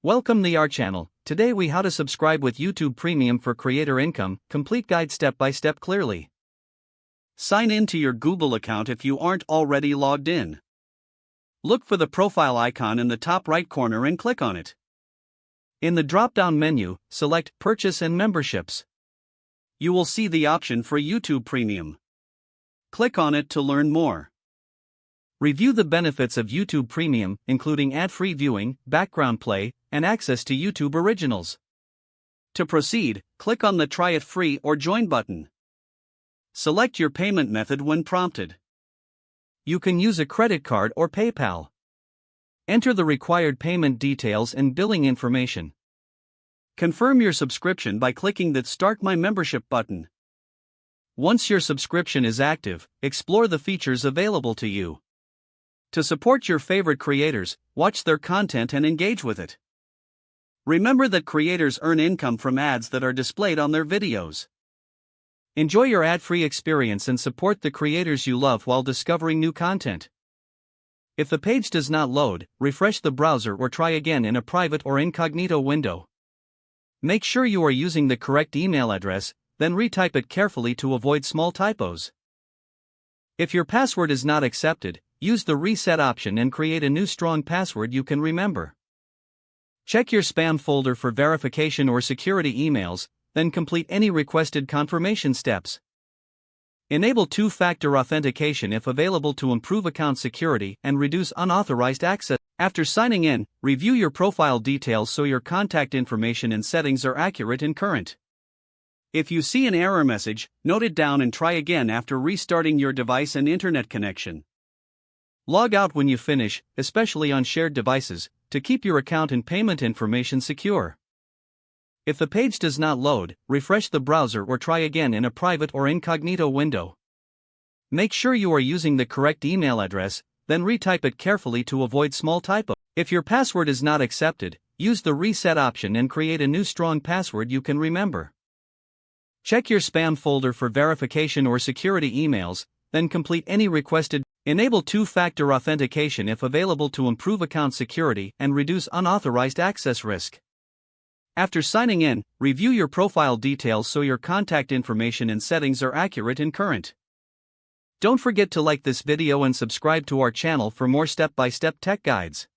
Welcome to our channel. Today we how to subscribe with YouTube Premium for creator income, complete guide step by step clearly. Sign in to your Google account if you aren't already logged in. Look for the profile icon in the top right corner and click on it. In the drop-down menu, select Purchase and Memberships. You will see the option for YouTube Premium. Click on it to learn more. Review the benefits of YouTube Premium, including ad-free viewing, background play, and access to YouTube Originals. To proceed, click on the Try It Free or Join button. Select your payment method when prompted. You can use a credit card or PayPal. Enter the required payment details and billing information. Confirm your subscription by clicking the Start My Membership button. Once your subscription is active, explore the features available to you. To support your favorite creators, watch their content and engage with it. Remember that creators earn income from ads that are displayed on their videos. Enjoy your ad-free experience and support the creators you love while discovering new content. If the page does not load, refresh the browser or try again in a private or incognito window. Make sure you are using the correct email address, then retype it carefully to avoid small typos. If your password is not accepted, use the reset option and create a new strong password you can remember. Check your spam folder for verification or security emails, then complete any requested confirmation steps. Enable two-factor authentication if available to improve account security and reduce unauthorized access. After signing in, review your profile details so your contact information and settings are accurate and current. If you see an error message, note it down and try again after restarting your device and internet connection. Log out when you finish, especially on shared devices, to keep your account and payment information secure. If the page does not load, refresh the browser or try again in a private or incognito window. Make sure you are using the correct email address, then retype it carefully to avoid small typos. If your password is not accepted, use the reset option and create a new strong password you can remember. Check your spam folder for verification or security emails, then complete any requested. Enable two-factor authentication if available to improve account security and reduce unauthorized access risk. After signing in, review your profile details so your contact information and settings are accurate and current. Don't forget to like this video and subscribe to our channel for more step-by-step tech guides.